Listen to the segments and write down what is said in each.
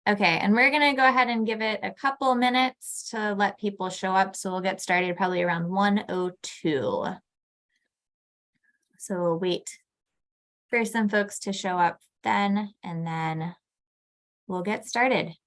Okay, and we're gonna go ahead and give it a couple minutes to let people show up. So we'll get started probably around 1:02. So we'll wait for some folks to show up then, and then we'll get started.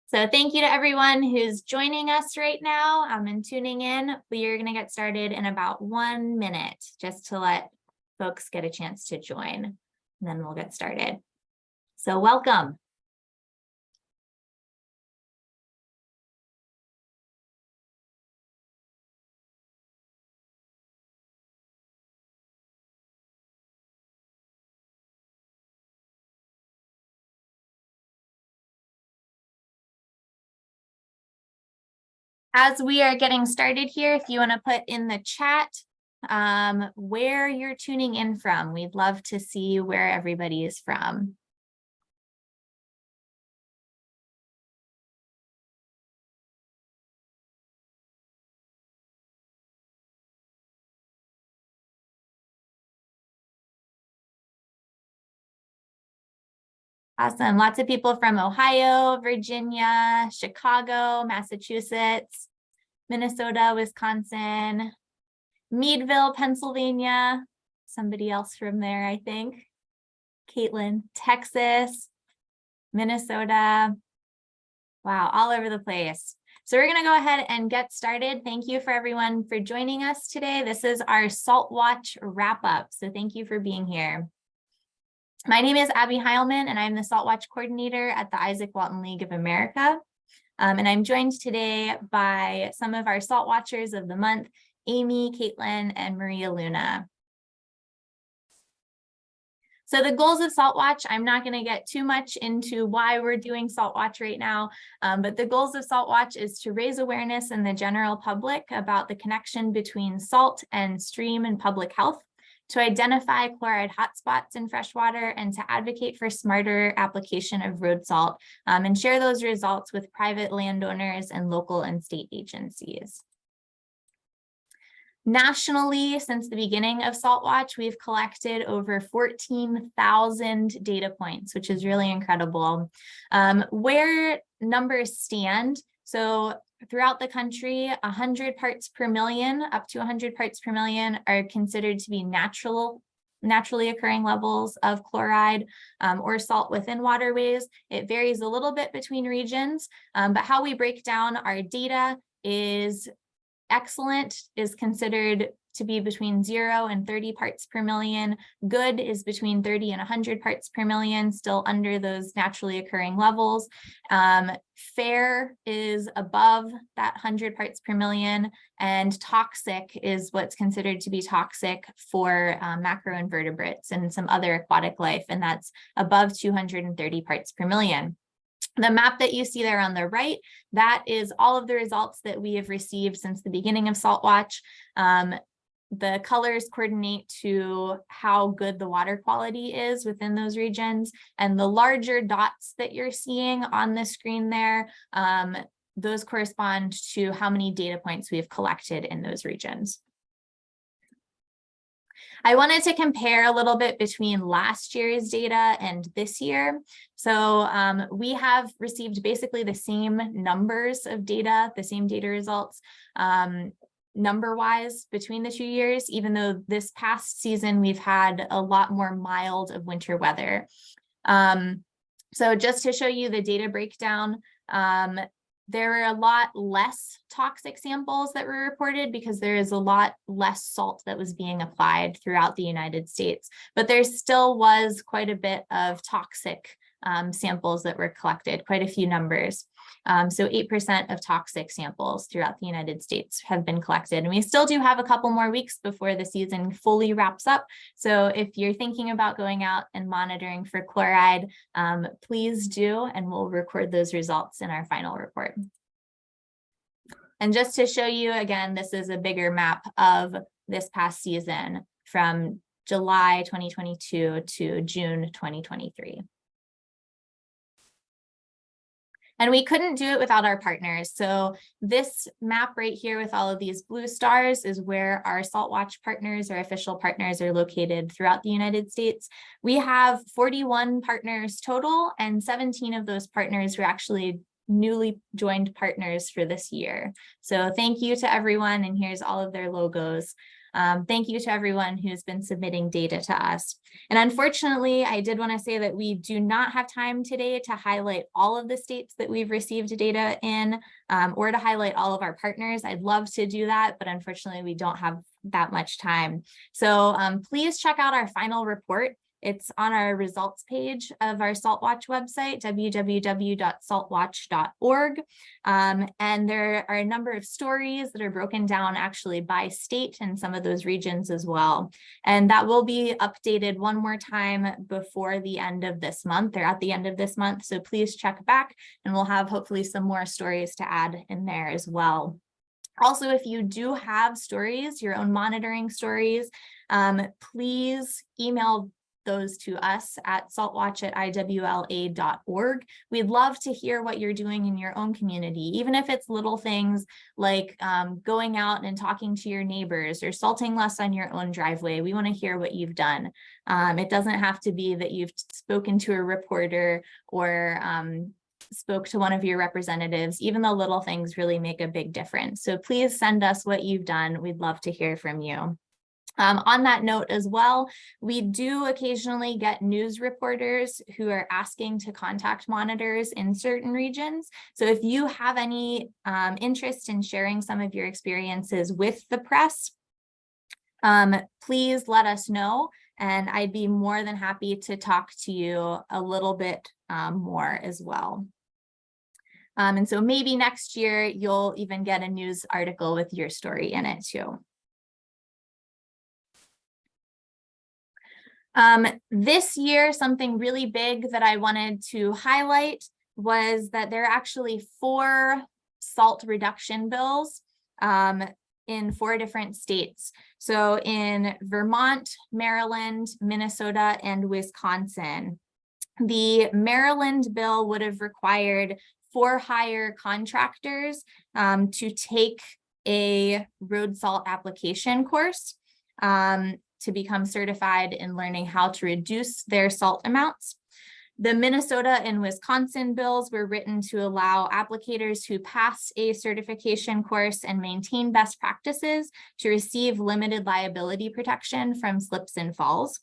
So thank you to everyone who's joining us right now and tuning in. We are going to get started in about 1 minute just to let folks get a chance to join, and then we'll get started. So welcome. As we are getting started here, if you want to put in the chat where you're tuning in from, we'd love to see where everybody is from. Awesome. Lots of people from Ohio, Virginia, Chicago, Massachusetts, Minnesota, Wisconsin, Meadville, Pennsylvania. Somebody else from there, I think. Caitlin, Texas, Minnesota. Wow, all over the place. So we're going to go ahead and get started. Thank you for everyone for joining us today. This is our Salt Watch wrap up. So thank you for being here. My name is Abby Heilman, and I'm the Salt Watch coordinator at the Isaac Walton League of America. And I'm joined today by some of our Salt Watchers of the month, Amy, Caitlin, and Maria Luna. So the goals of Salt Watch, I'm not going to get too much into why we're doing Salt Watch right now, but the goals of Salt Watch is to raise awareness in the general public about the connection between salt and stream and public health, to identify chloride hotspots in freshwater, and to advocate for smarter application of road salt, and share those results with private landowners and local and state agencies. Nationally, since the beginning of Salt Watch, we've collected over 14,000 data points, which is really incredible. Where numbers stand, so throughout the country, 100 parts per million, up to 100 parts per million are considered to be naturally occurring levels of chloride or salt within waterways. It varies a little bit between regions, but how we break down our data is excellent is considered to be between 0 and 30 parts per million. Good is between 30 and 100 parts per million, still under those naturally occurring levels. Fair is above that 100 parts per million, and toxic is what's considered to be toxic for macroinvertebrates and some other aquatic life, and that's above 230 parts per million. The map that you see there on the right, that is all of the results that we have received since the beginning of Salt Watch. The colors coordinate to how good the water quality is within those regions. And the larger dots that you're seeing on the screen there, those correspond to how many data points we have collected in those regions. I wanted to compare a little bit between last year's data and this year. So we have received basically the same numbers of data, the same data results number-wise between the 2 years, even though this past season we've had a lot more mild of winter weather. So just to show you the data breakdown, there were a lot less toxic samples that were reported because there is a lot less salt that was being applied throughout the United States, but there still was quite a bit of toxic samples that were collected, quite a few numbers. So 8% of toxic samples throughout the United States have been collected. And we still do have a couple more weeks before the season fully wraps up. So if you're thinking about going out and monitoring for chloride, please do, and we'll record those results in our final report. And just to show you again, this is a bigger map of this past season from July 2022 to June 2023. And we couldn't do it without our partners. So this map right here with all of these blue stars is where our SaltWatch partners, our official partners, are located throughout the United States. We have 41 partners total, and 17 of those partners were actually newly joined partners for this year. So thank you to everyone, and here's all of their logos. Thank you to everyone who's been submitting data to us. And unfortunately, I did want to say that we do not have time today to highlight all of the states that we've received data in, or to highlight all of our partners. I'd love to do that, but unfortunately, we don't have that much time. So please check out our final report. It's on our results page of our SaltWatch website, www.saltwatch.org. And there are a number of stories that are broken down actually by state and some of those regions as well. And that will be updated one more time before the end of this month, or at the end of this month. So please check back, and we'll have hopefully some more stories to add in there as well. Also, if you do have stories, your own monitoring stories, please email those to us at saltwatch@iwla.org. We'd love to hear what you're doing in your own community, even if it's little things like going out and talking to your neighbors or salting less on your own driveway. We want to hear what you've done. It doesn't have to be that you've spoken to a reporter or spoke to one of your representatives. Even the little things really make a big difference. So please send us what you've done. We'd love to hear from you. On that note as well, we do occasionally get news reporters who are asking to contact monitors in certain regions. So if you have any interest in sharing some of your experiences with the press, please let us know, and I'd be more than happy to talk to you a little bit more as well. And so maybe next year you'll even get a news article with your story in it too. This year, something really big that I wanted to highlight was that there are actually 4 salt reduction bills in 4 different states. So in Vermont, Maryland, Minnesota, and Wisconsin. The Maryland bill would have required for-hire contractors to take a road salt application course to become certified in learning how to reduce their salt amounts. The Minnesota and Wisconsin bills were written to allow applicators who pass a certification course and maintain best practices to receive limited liability protection from slips and falls.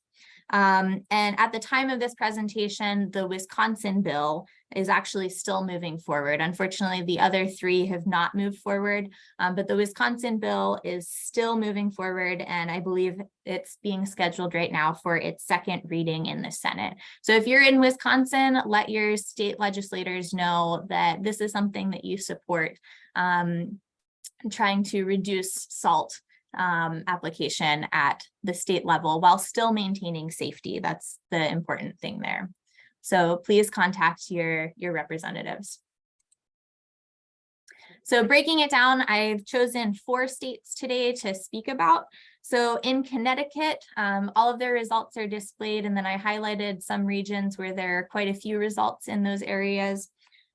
And at the time of this presentation, the Wisconsin bill is actually still moving forward. Unfortunately, the other 3 have not moved forward, but the Wisconsin bill is still moving forward, and I believe it's being scheduled right now for its 2nd reading in the Senate. So if you're in Wisconsin, let your state legislators know that this is something that you support, trying to reduce salt application at the state level while still maintaining safety. That's the important thing there. So please contact your representatives. So breaking it down, I've chosen 4 states today to speak about. So in Connecticut, all of their results are displayed, and then I highlighted some regions where there are quite a few results in those areas.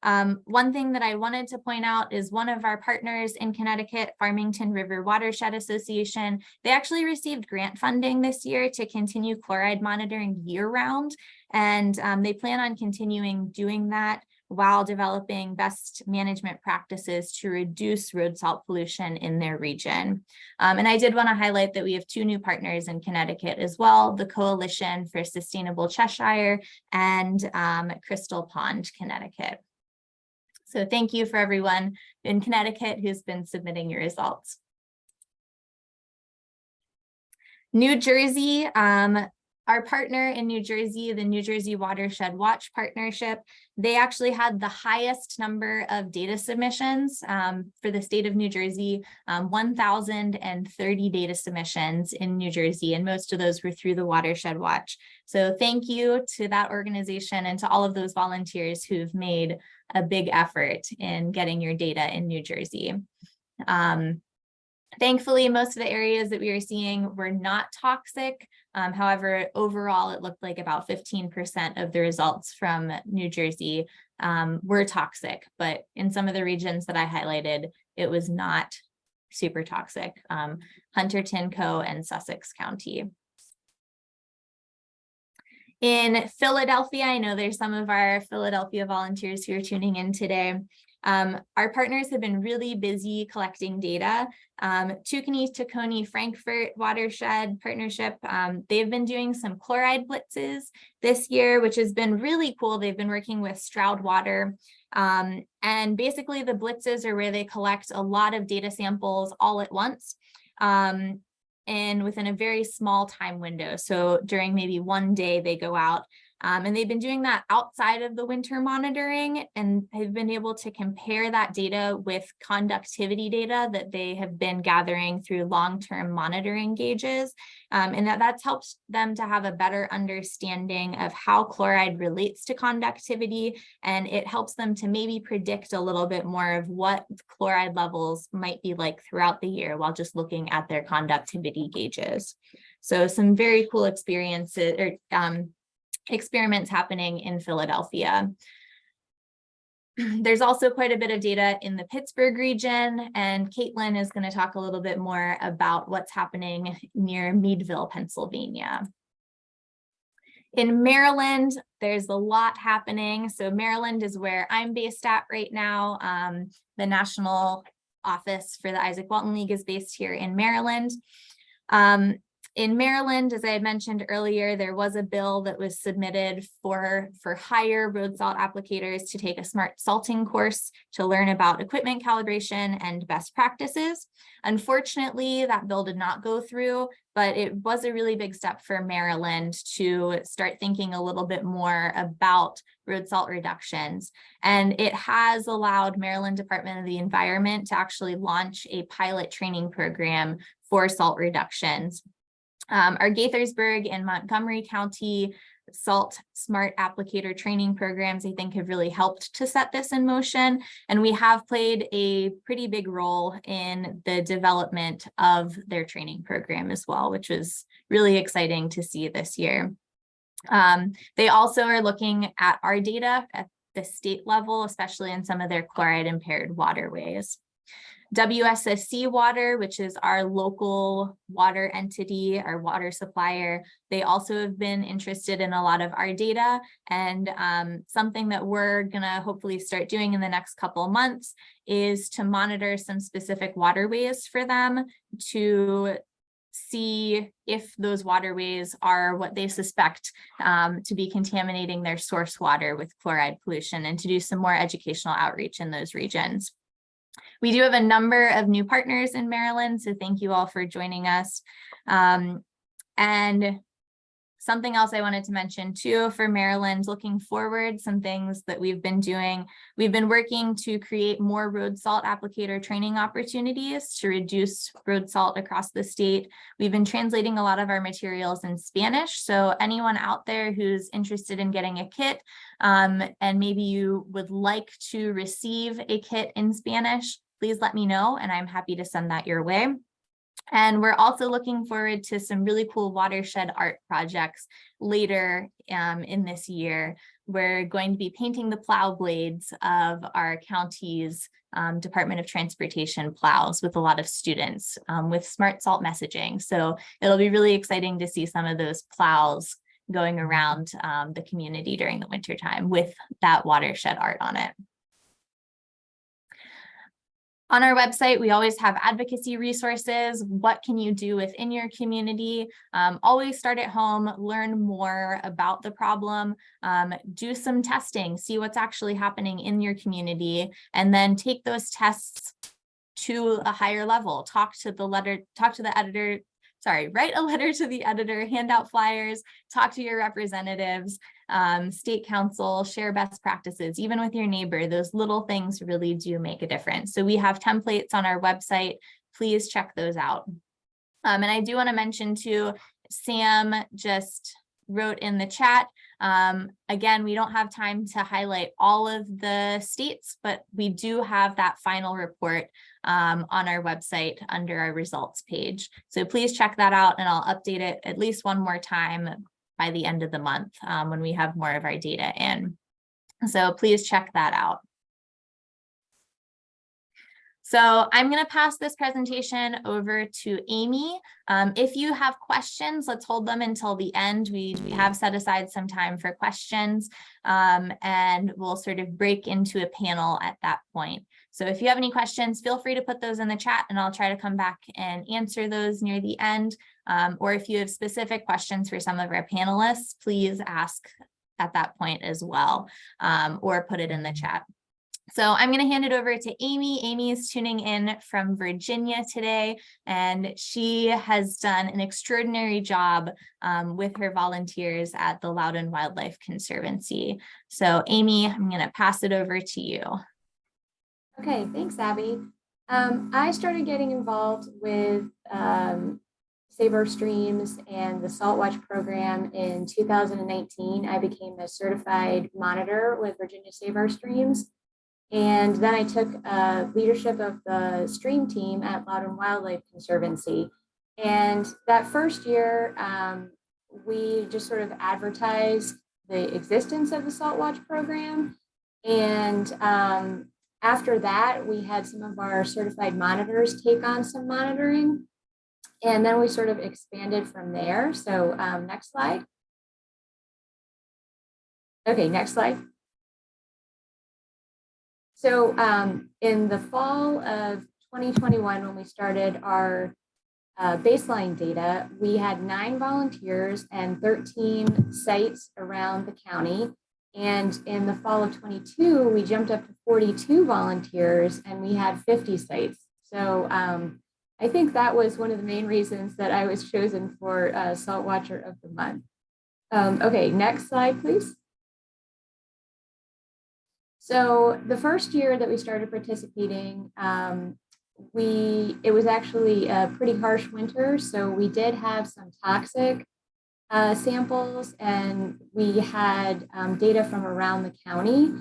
One thing that I wanted to point out is one of our partners in Connecticut, Farmington River Watershed Association, they actually received grant funding this year to continue chloride monitoring year-round, and they plan on continuing doing that while developing best management practices to reduce road salt pollution in their region. And I did want to highlight that we have 2 new partners in Connecticut as well, the Coalition for Sustainable Cheshire and Crystal Pond, Connecticut. So thank you for everyone in Connecticut who's been submitting your results. New Jersey, Our partner in New Jersey, the New Jersey Watershed Watch Partnership, they actually had the highest number of data submissions for the state of New Jersey, 1,030 data submissions in New Jersey, and most of those were through the Watershed Watch. So thank you to that organization and to all of those volunteers who've made a big effort in getting your data in New Jersey. Thankfully, most of the areas that we were seeing were not toxic. However, overall, it looked like about 15% of the results from New Jersey were toxic, but in some of the regions that I highlighted, it was not super toxic, Hunter, Tynco, and Sussex County. In Philadelphia, I know there's some of our Philadelphia volunteers who are tuning in today. Our partners have been really busy collecting data. Teuchnie, Tacony, Frankfurt Watershed Partnership, they've been doing some chloride blitzes this year, which has been really cool. They've been working with Stroud Water. And basically the blitzes are where they collect a lot of data samples all at once. And within a very small time window. So during maybe one day they go out, and they've been doing that outside of the winter monitoring, and have been able to compare that data with conductivity data that they have been gathering through long-term monitoring gauges. And that's helped them to have a better understanding of how chloride relates to conductivity, and it helps them to maybe predict a little bit more of what chloride levels might be like throughout the year while just looking at their conductivity gauges. So some very cool experiences or experiments happening in Philadelphia. There's also quite a bit of data in the Pittsburgh region, and Caitlin is going to talk a little bit more about what's happening near Meadville, Pennsylvania. In Maryland, there's a lot happening. So Maryland is where I'm based at right now. The national office for the Isaac Walton League is based here in Maryland. In Maryland, as I had mentioned earlier, there was a bill that was submitted for higher road salt applicators to take a smart salting course to learn about equipment calibration and best practices. Unfortunately, that bill did not go through, but it was a really big step for Maryland to start thinking a little bit more about road salt reductions. And it has allowed Maryland Department of the Environment to actually launch a pilot training program for salt reductions. Our Gaithersburg and Montgomery County Salt Smart Applicator training programs, I think, have really helped to set this in motion. And we have played a pretty big role in the development of their training program as well, which was really exciting to see this year. They also are looking at our data at the state level, especially in some of their chloride impaired waterways. WSSC Water, which is our local water entity, our water supplier, they also have been interested in a lot of our data, and something that we're gonna hopefully start doing in the next couple of months is to monitor some specific waterways for them to see if those waterways are what they suspect to be contaminating their source water with chloride pollution, and to do some more educational outreach in those regions. We do have a number of new partners in Maryland, so thank you all for joining us. And something else I wanted to mention too for Maryland, looking forward, some things that we've been doing. We've been working to create more road salt applicator training opportunities to reduce road salt across the state. We've been translating a lot of our materials in Spanish, so anyone out there who's interested in getting a kit, and maybe you would like to receive a kit in Spanish, please let me know, and I'm happy to send that your way. And we're also looking forward to some really cool watershed art projects later in this year. We're going to be painting the plow blades of our county's Department of Transportation plows with a lot of students with smart salt messaging. So it'll be really exciting to see some of those plows going around the community during the wintertime with that watershed art on it. On our website, we always have advocacy resources. What can you do within your community? Always start at home, learn more about the problem, do some testing, see what's actually happening in your community, and then take those tests to a higher level. Talk to the editor, write a letter to the editor, hand out flyers, talk to your representatives, state council, share best practices, even with your neighbor. Those little things really do make a difference. So we have templates on our website. Please check those out. And I do want to mention too, Sam just wrote in the chat. Again, we don't have time to highlight all of the states, but we do have that final report on our website under our results page. So please check that out, and I'll update it at least one more time by the end of the month when we have more of our data in. So please check that out. So I'm going to pass this presentation over to Amy. If you have questions, let's hold them until the end. We have set aside some time for questions, and we'll sort of break into a panel at that point. So if you have any questions, feel free to put those in the chat, and I'll try to come back and answer those near the end. Or if you have specific questions for some of our panelists, please ask at that point as well, or put it in the chat. So I'm going to hand it over to Amy. Amy is tuning in from Virginia today, and she has done an extraordinary job with her volunteers at the Loudoun Wildlife Conservancy. So Amy, I'm going to pass it over to you. Okay, thanks, Abby. I started getting involved with Save Our Streams and the Salt Watch program in 2019. I became a certified monitor with Virginia Save Our Streams. And then I took leadership of the stream team at Loudoun Wildlife Conservancy. And that first year, we just sort of advertised the existence of the Salt Watch program. And after that, we had some of our certified monitors take on some monitoring. And then we sort of expanded from there. So next slide. Okay, next slide. So in the fall of 2021, when we started our baseline data, we had 9 volunteers and 13 sites around the county. And in the fall of 22, we jumped up to 42 volunteers and we had 50 sites. So I think that was one of the main reasons that I was chosen for Salt Watcher of the Month. Okay, next slide, please. So the first year that we started participating, it was actually a pretty harsh winter. So we did have some toxic samples, and we had data from around the county.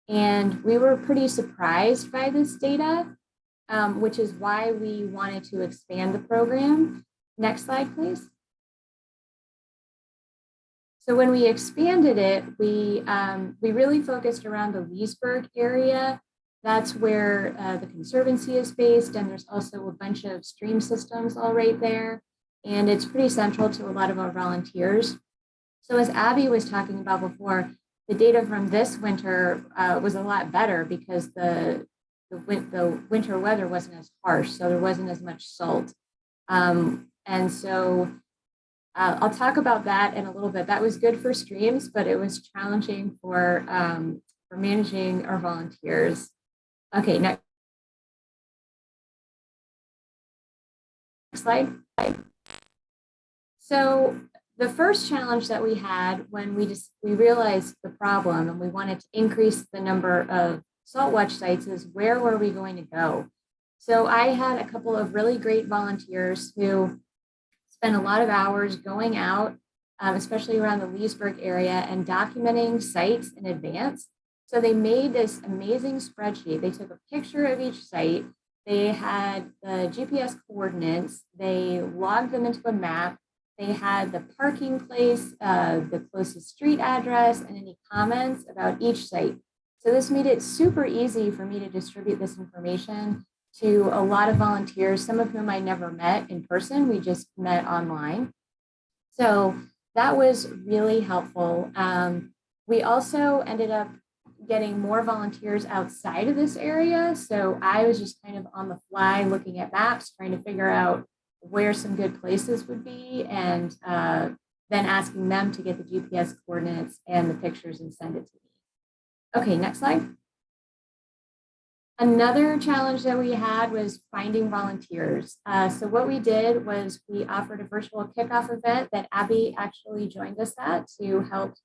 And we were pretty surprised by this data, which is why we wanted to expand the program. Next slide, please. So when we expanded it, we really focused around the Leesburg area. That's where the Conservancy is based, and there's also a bunch of stream systems all right there. And it's pretty central to a lot of our volunteers. So as Abby was talking about before, the data from this winter was a lot better because the winter weather wasn't as harsh, so there wasn't as much salt. And so I'll talk about that in a little bit. That was good for streams, but it was challenging for managing our volunteers. Okay, next slide. So the first challenge that we had when we realized the problem and we wanted to increase the number of Salt Watch sites is where were we going to go? So I had a couple of really great volunteers who spent a lot of hours going out, especially around the Leesburg area, and documenting sites in advance. So they made this amazing spreadsheet. They took a picture of each site. They had the GPS coordinates. They logged them into a map. They had the parking place, the closest street address, and any comments about each site. So this made it super easy for me to distribute this information to a lot of volunteers, some of whom I never met in person. We just met online. So that was really helpful. We also ended up getting more volunteers outside of this area. So I was just kind of on the fly looking at maps, trying to figure out where some good places would be, and then asking them to get the GPS coordinates and the pictures and send it to me. Okay, next slide. Another challenge that we had was finding volunteers. So what we did was we offered a virtual kickoff event that Abby actually joined us at to help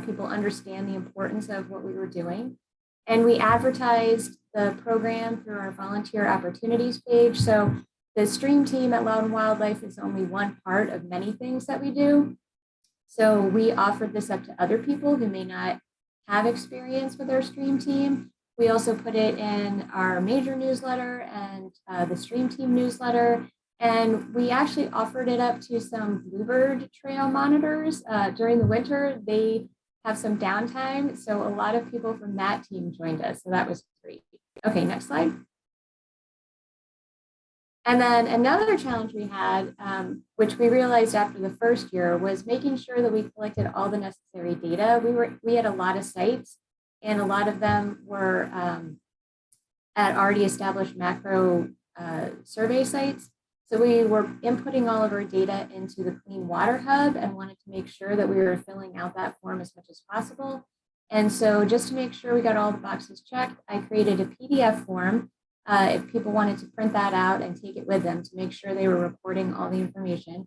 people understand the importance of what we were doing. And we advertised the program through our volunteer opportunities page. So the stream team at Loudon Wildlife is only one part of many things that we do. So we offered this up to other people who may not have experience with our stream team. We also put it in our major newsletter and the stream team newsletter. And we actually offered it up to some Bluebird trail monitors during the winter. They have some downtime. So a lot of people from that team joined us. So that was great. Okay, next slide. And then another challenge we had, which we realized after the first year, was making sure that we collected all the necessary data. We had a lot of sites, and a lot of them were at already established macro survey sites. So we were inputting all of our data into the Clean Water Hub and wanted to make sure that we were filling out that form as much as possible. And so just to make sure we got all the boxes checked, I created a PDF form if people wanted to print that out and take it with them to make sure they were reporting all the information.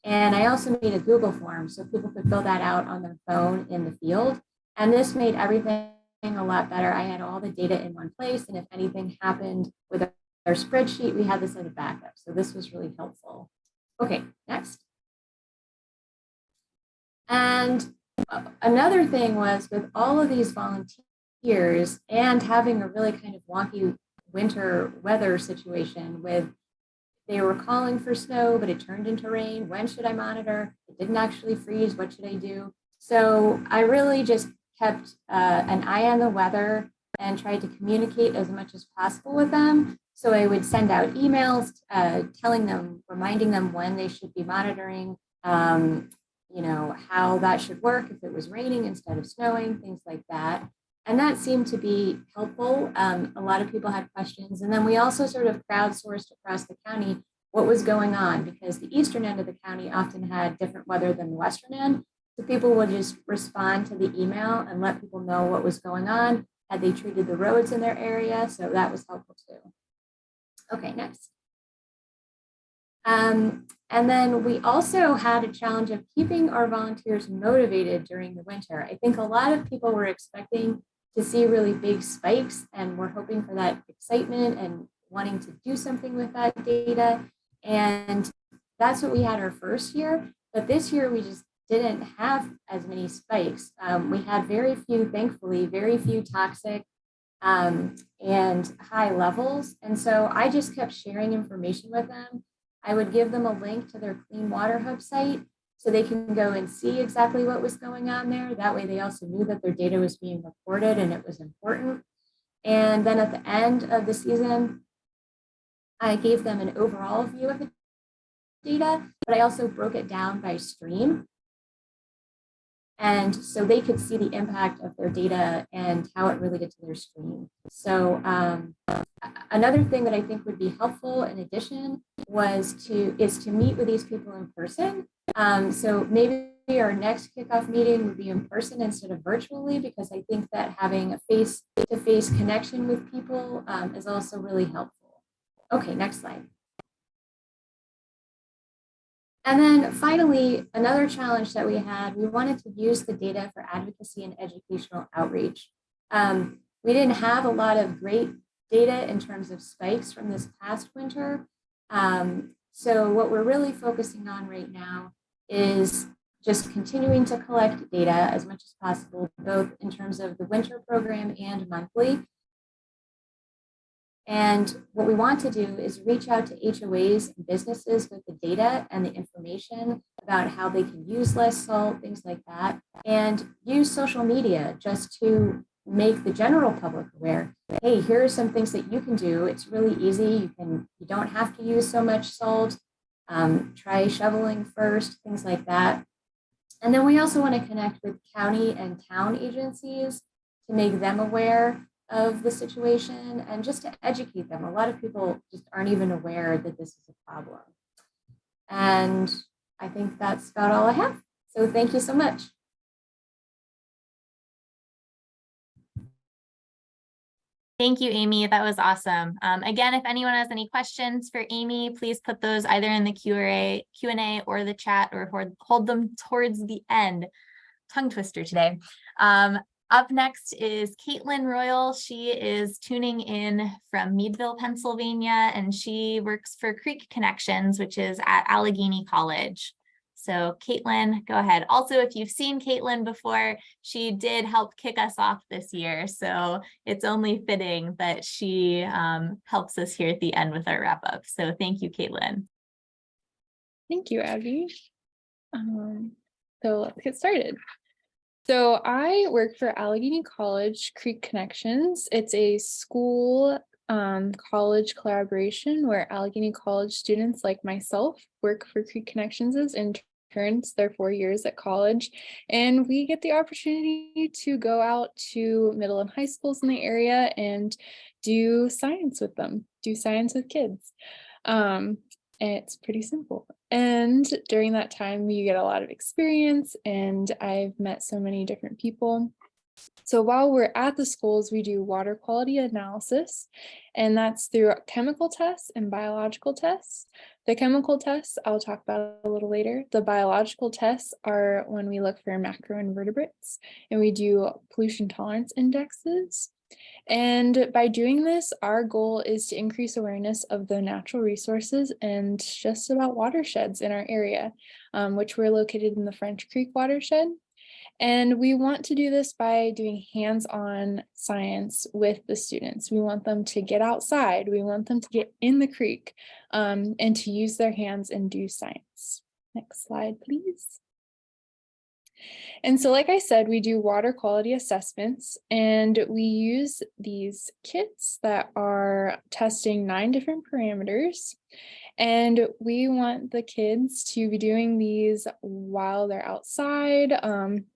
And I also made a Google form so people could fill that out on their phone in the field. And this made everything a lot better. I had all the data in one place. And if anything happened with our spreadsheet, we had this as a backup. So this was really helpful. Okay, next. And another thing was with all of these volunteers and having a really kind of wonky winter weather situation with they were calling for snow, but it turned into rain. When should I monitor? It didn't actually freeze. What should I do? So I really just kept an eye on the weather and tried to communicate as much as possible with them. So I would send out emails telling them, reminding them when they should be monitoring, you know, how that should work if it was raining instead of snowing, things like that. And that seemed to be helpful. A lot of people had questions. And then we also sort of crowdsourced across the county what was going on because the eastern end of the county often had different weather than the western end. So people would just respond to the email and let people know what was going on. Had they treated the roads in their area? So that was helpful too. Okay, next. And then we also had a challenge of keeping our volunteers motivated during the winter. I think a lot of people were expecting to see really big spikes and we're hoping for that excitement and wanting to do something with that data. And that's what we had our first year. But this year we just didn't have as many spikes. We had very few, thankfully, very few toxic and high levels. And so I just kept sharing information with them. I would give them a link to their Clean Water Hub site so they can go and see exactly what was going on there. That way they also knew that their data was being reported and it was important. And then at the end of the season, I gave them an overall view of the data, but I also broke it down by stream. And so they could see the impact of their data and how it related to their stream. So another thing that I think would be helpful in addition is to meet with these people in person. So maybe our next kickoff meeting would be in person instead of virtually, because I think that having a face-to-face connection with people is also really helpful. Okay, next slide. And then finally, another challenge that we had, we wanted to use the data for advocacy and educational outreach. We didn't have a lot of great data in terms of spikes from this past winter. So what we're really focusing on right now is just continuing to collect data as much as possible, both in terms of the winter program and monthly. And what we want to do is reach out to HOAs and businesses with the data and the information about how they can use less salt, things like that, and use social media just to make the general public aware. Hey, here are some things that you can do. It's really easy. You don't have to use so much salt. Try shoveling first, things like that. And then we also want to connect with county and town agencies to make them aware of the situation and just to educate them. A lot of people just aren't even aware that this is a problem. And I think that's about all I have. So thank you so much. Thank you, Amy. That was awesome. Again, if anyone has any questions for Amy, please put those either in the Q&A or the chat, or hold them towards the end. Tongue twister today. Up next is Caitlin Royal. She is tuning in from Meadville, Pennsylvania, and she works for Creek Connections, which is at Allegheny College. So Caitlin, go ahead. Also, if you've seen Caitlin before, she did help kick us off this year. So it's only fitting that she helps us here at the end with our wrap up. So thank you, Caitlin. Thank you, Abby. So let's get started. So I work for Allegheny College Creek Connections. It's a school college collaboration where Allegheny College students like myself work for Creek Connections as interns their 4 years at college, and we get the opportunity to go out to middle and high schools in the area and do science with them, do science with kids. It's pretty simple. And during that time, you get a lot of experience, and I've met so many different people. So while we're at the schools, we do water quality analysis, and that's through chemical tests and biological tests. The chemical tests I'll talk about a little later. The biological tests are when we look for macroinvertebrates, and we do pollution tolerance indexes. And by doing this, our goal is to increase awareness of the natural resources and just about watersheds in our area, which we're located in the French Creek watershed. And we want to do this by doing hands-on science with the students. We want them to get outside. We want them to get in the creek and to use their hands and do science. Next slide, please. And so, like I said, we do water quality assessments, and we use these kits that are testing 9 different parameters. And we want the kids to be doing these while they're outside,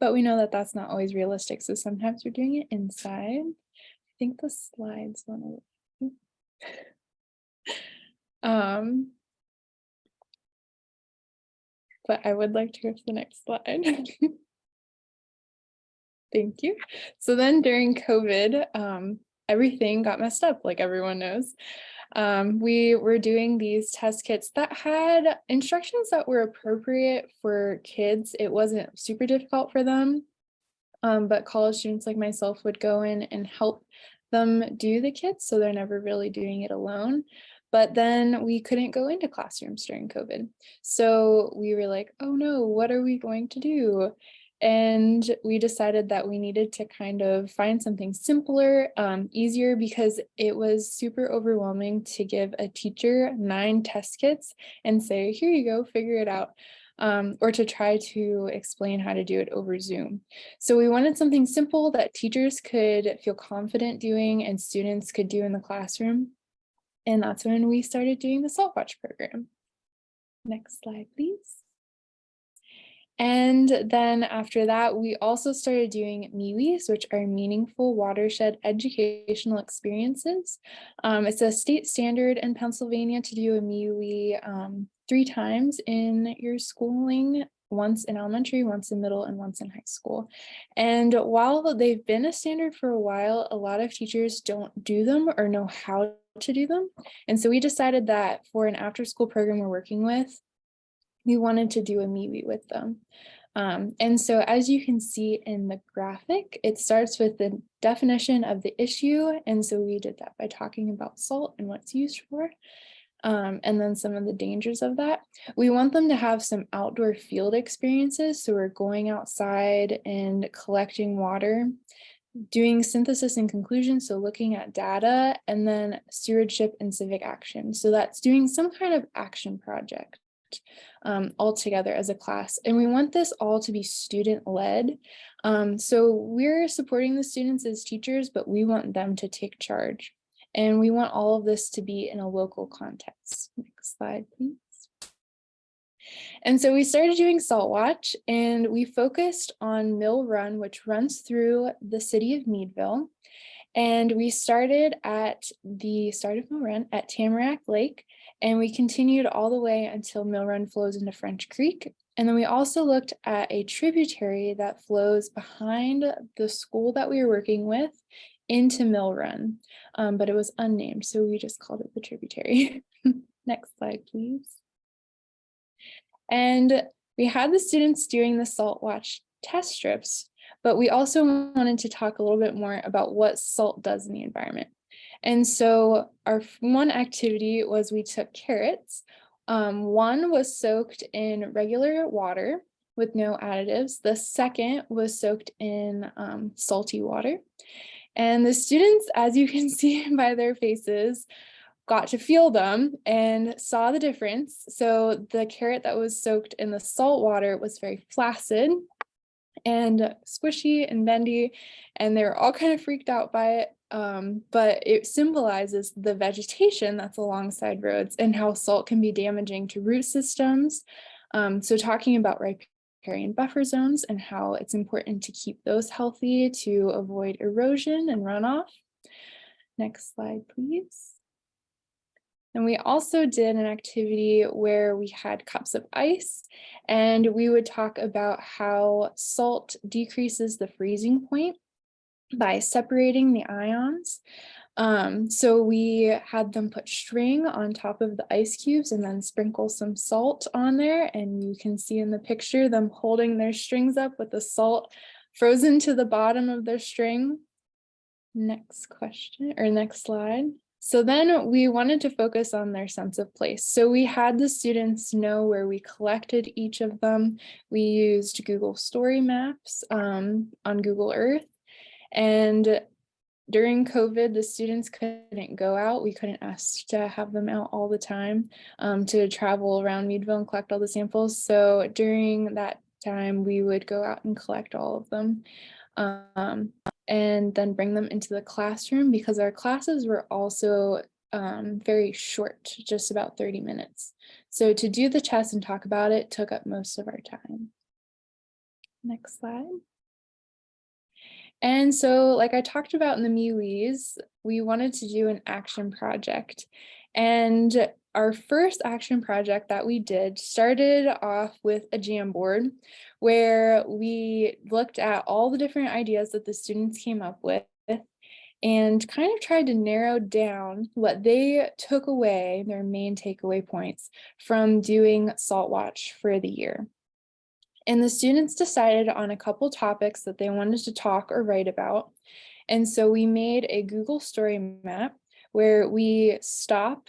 but we know that that's not always realistic. So sometimes we're doing it inside. I think the slides went away. But I would like to go to the next slide. Thank you. So then during COVID, everything got messed up, like everyone knows. We were doing these test kits that had instructions that were appropriate for kids. It wasn't super difficult for them, but college students like myself would go in and help them do the kits, so they're never really doing it alone. But then we couldn't go into classrooms during COVID. So we were like, oh no, what are we going to do? And we decided that we needed to kind of find something simpler, easier, because it was super overwhelming to give a teacher 9 test kits and say, here you go, figure it out, or to try to explain how to do it over Zoom. So we wanted something simple that teachers could feel confident doing and students could do in the classroom. And that's when we started doing the SaltWatch program. Next slide, please. And then after that, we also started doing MIWEs, which are meaningful watershed educational experiences. It's a state standard in Pennsylvania to do a MIWE 3 times in your schooling, once in elementary, once in middle, and once in high school. And while they've been a standard for a while, a lot of teachers don't do them or know how to do them. And so we decided that for an after-school program we're working with, we wanted to do a MIWE with them. And so as you can see in the graphic, it starts with the definition of the issue. And so we did that by talking about salt and what it's used for. And then some of the dangers of that. We want them to have some outdoor field experiences. So we're going outside and collecting water, doing synthesis and conclusion, so looking at data, and then stewardship and civic action. So that's doing some kind of action project all together as a class. And we want this all to be student-led. So we're supporting the students as teachers, but we want them to take charge. And we want all of this to be in a local context. Next slide, please. And so we started doing SaltWatch, and we focused on Mill Run, which runs through the city of Meadville. And we started at the start of Mill Run at Tamarack Lake, and we continued all the way until Mill Run flows into French Creek. And then we also looked at a tributary that flows behind the school that we were working with into Mill Run, but it was unnamed, so we just called it the tributary. Next slide, please. And we had the students doing the Salt Watch test strips, but we also wanted to talk a little bit more about what salt does in the environment. And so our one activity was we took carrots. One was soaked in regular water with no additives. The second was soaked in salty water. And the students, as you can see by their faces, got to feel them and saw the difference. So the carrot that was soaked in the salt water was very flaccid and squishy and bendy, and they were all kind of freaked out by it. But it symbolizes the vegetation that's alongside roads and how salt can be damaging to root systems. So talking about riparian buffer zones and how it's important to keep those healthy to avoid erosion and runoff. Next slide, please. And we also did an activity where we had cups of ice, and we would talk about how salt decreases the freezing point by separating the ions. So we had them put string on top of the ice cubes and then sprinkle some salt on there. And you can see in the picture them holding their strings up with the salt frozen to the bottom of their string. Next question or next slide. So then we wanted to focus on their sense of place. So we had the students know where we collected each of them. We used Google Story Maps on Google Earth. And during COVID, the students couldn't go out. We couldn't ask to have them out all the time to travel around Meadville and collect all the samples. So during that time, we would go out and collect all of them. And then bring them into the classroom because our classes were also very short, just about 30 minutes. So to do the test and talk about it took up most of our time. Next slide. And so, like I talked about in the MeWes, we wanted to do an action project. And our first action project that we did started off with a Jamboard where we looked at all the different ideas that the students came up with and kind of tried to narrow down what they took away, their main takeaway points from doing Salt Watch for the year. And the students decided on a couple topics that they wanted to talk or write about. And so we made a Google Story Map where we stop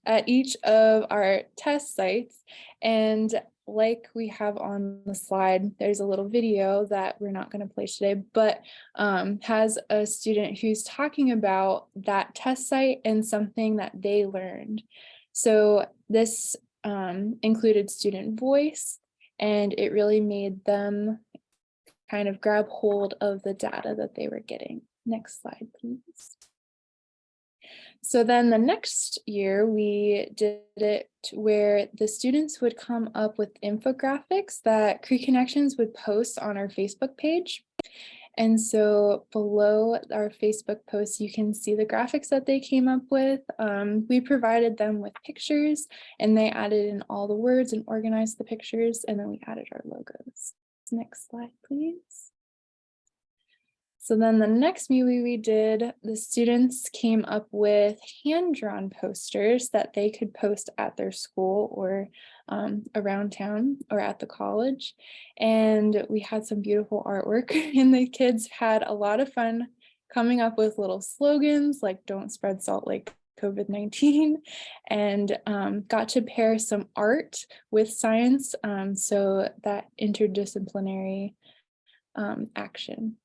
at each of our test sites. And like we have on the slide, there's a little video that we're not going to play today, but has a student who's talking about that test site and something that they learned. So this included student voice, and it really made them kind of grab hold of the data that they were getting. Next slide, please. So then the next year we did it where the students would come up with infographics that Creek Connections would post on our Facebook page. And so below our Facebook posts, you can see the graphics that they came up with. We provided them with pictures and they added in all the words and organized the pictures, and then we added our logos. Next slide, please. So then the next MeWe we did, the students came up with hand-drawn posters that they could post at their school or around town or at the college. And we had some beautiful artwork and the kids had a lot of fun coming up with little slogans like "Don't spread salt like COVID-19" and got to pair some art with science, so that interdisciplinary action.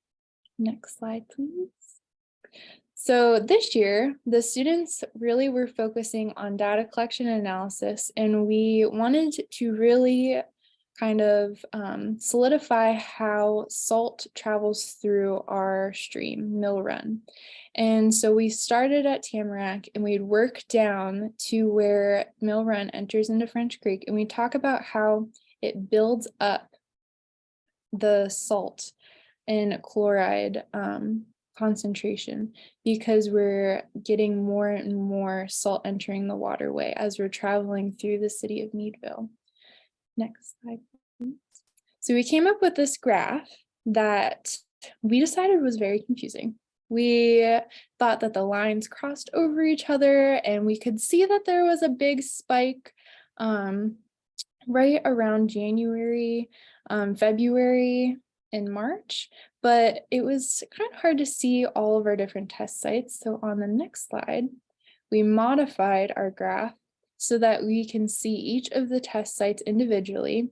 Next slide, please. So this year, the students really were focusing on data collection and analysis, and we wanted to really kind of solidify how salt travels through our stream, Mill Run. And so we started at Tamarack and we'd work down to where Mill Run enters into French Creek, and we talk about how it builds up the salt and chloride concentration because we're getting more and more salt entering the waterway as we're traveling through the city of Meadville. Next slide, please. So we came up with this graph that we decided was very confusing. We thought that the lines crossed over each other, and we could see that there was a big spike right around January, February, and March, but it was kind of hard to see all of our different test sites. So on the next slide, we modified our graph so that we can see each of the test sites individually.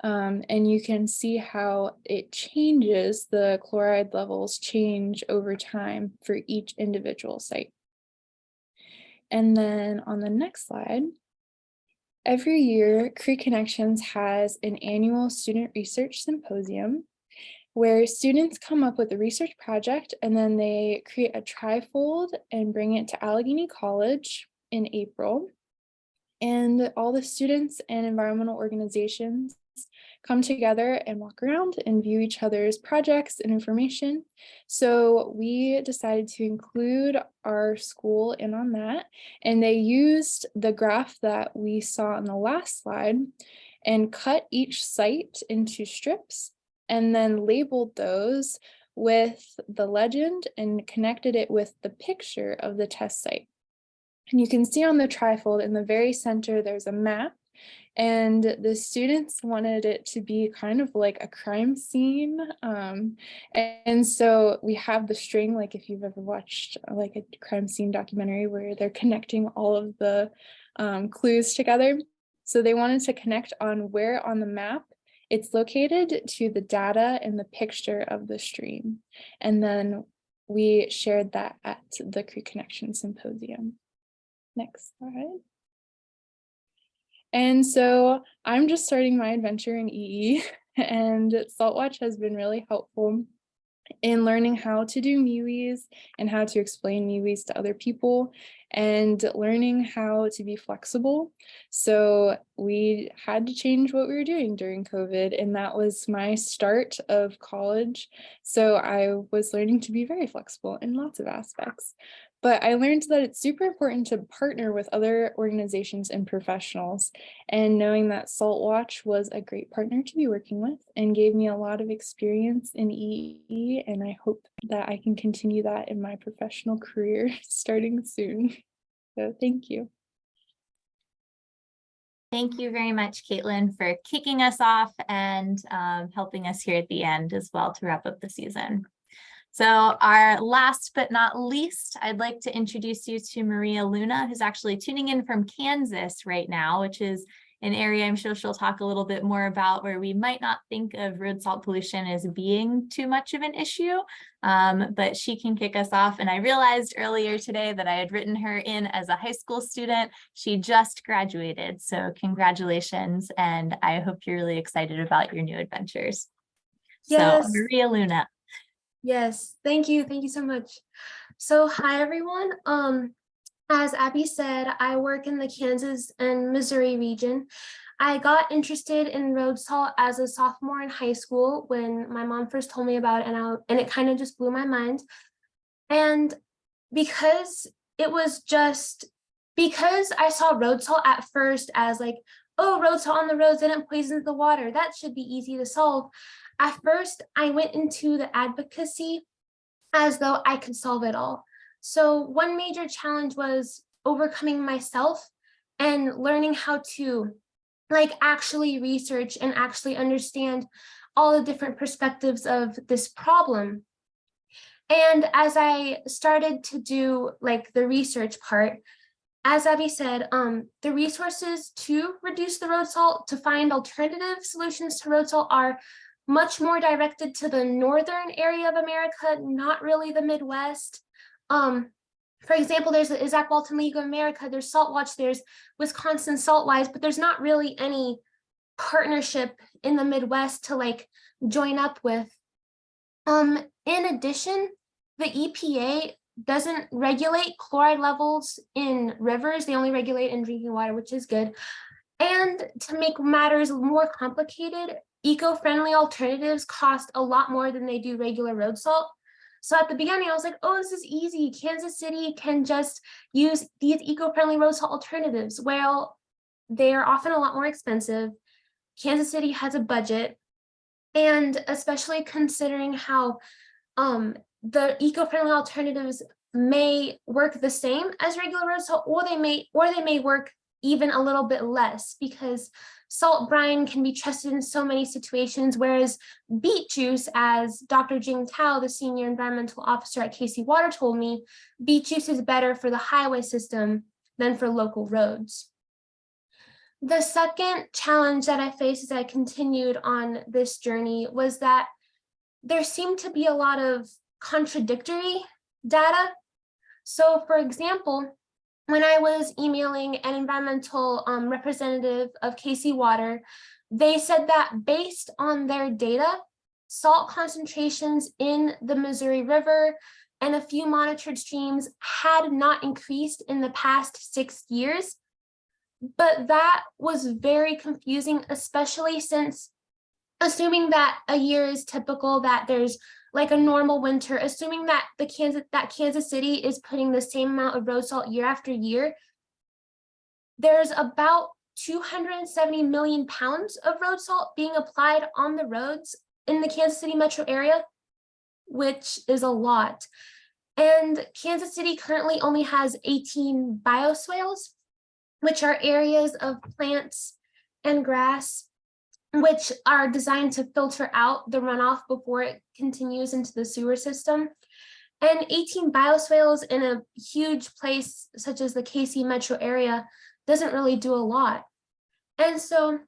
And you can see how it changes, the chloride levels change over time for each individual site. And then on the next slide, every year, Creek Connections has an annual student research symposium where students come up with a research project and then they create a trifold and bring it to Allegheny College in April. And all the students and environmental organizations come together and walk around and view each other's projects and information. So we decided to include our school in on that, and they used the graph that we saw on the last slide and cut each site into strips and then labeled those with the legend and connected it with the picture of the test site. And you can see on the trifold in the very center, there's a map, and the students wanted it to be kind of like a crime scene. And so we have the string, like if you've ever watched like a crime scene documentary where they're connecting all of the clues together. So they wanted to connect on where on the map it's located to the data and the picture of the stream. And then we shared that at the Creek Connection Symposium. Next slide. And so I'm just starting my adventure in EE, and SaltWatch has been really helpful in learning how to do MeWes and how to explain MeWes to other people and learning how to be flexible. So we had to change what we were doing during COVID, and that was my start of college. So I was learning to be very flexible in lots of aspects. But I learned that it's super important to partner with other organizations and professionals, and knowing that SaltWatch was a great partner to be working with and gave me a lot of experience in EE, and I hope that I can continue that in my professional career starting soon. So thank you. Thank you very much, Caitlin, for kicking us off and helping us here at the end as well to wrap up the season. So our last but not least, I'd like to introduce you to Maria Luna, who's actually tuning in from Kansas right now, which is an area I'm sure she'll talk a little bit more about, where we might not think of road salt pollution as being too much of an issue, but she can kick us off. And I realized earlier today that I had written her in as a high school student. She just graduated, so congratulations, and I hope you're really excited about your new adventures. Yes. So Maria Luna. Yes, thank you. Thank you so much. So hi, everyone. As Abby said, I work in the Kansas and Missouri region. I got interested in road salt as a sophomore in high school when my mom first told me about it, and it kind of just blew my mind. And because I saw road salt at first as like, oh, road salt on the roads didn't poison the water, that should be easy to solve. At first, I went into the advocacy as though I could solve it all. So one major challenge was overcoming myself and learning how to actually research and actually understand all the different perspectives of this problem. And as I started to do the research part, as Abby said, the resources to reduce the road salt, to find alternative solutions to road salt, are much more directed to the northern area of America, not really the Midwest. For example, there's the Isaac Walton League of America, there's SaltWatch, there's Wisconsin Saltwise, but there's not really any partnership in the Midwest to join up with. In addition, the EPA doesn't regulate chloride levels in rivers, they only regulate in drinking water, which is good. And to make matters more complicated, eco-friendly alternatives cost a lot more than they do regular road salt. So at the beginning, I was like, oh, this is easy. Kansas City can just use these eco-friendly road salt alternatives. Well, they are often a lot more expensive. Kansas City has a budget, and especially considering how the eco-friendly alternatives may work the same as regular road salt, or they may work even a little bit less, because salt brine can be trusted in so many situations, whereas beet juice, as Dr. Jing Tao, the senior environmental officer at KC Water, told me, beet juice is better for the highway system than for local roads. The second challenge that I faced as I continued on this journey was that there seemed to be a lot of contradictory data. So, for example, when I was emailing an environmental representative of KC Water, they said that based on their data, salt concentrations in the Missouri River and a few monitored streams had not increased in the past 6 years. But that was very confusing, especially since, assuming that a year is typical, that there's like a normal winter, assuming that Kansas City is putting the same amount of road salt year after year, there's about 270 million pounds of road salt being applied on the roads in the Kansas City metro area, which is a lot. And Kansas City currently only has 18 bioswales, which are areas of plants and grass which are designed to filter out the runoff before it continues into the sewer system. And 18 bioswales in a huge place such as the KC metro area doesn't really do a lot. And so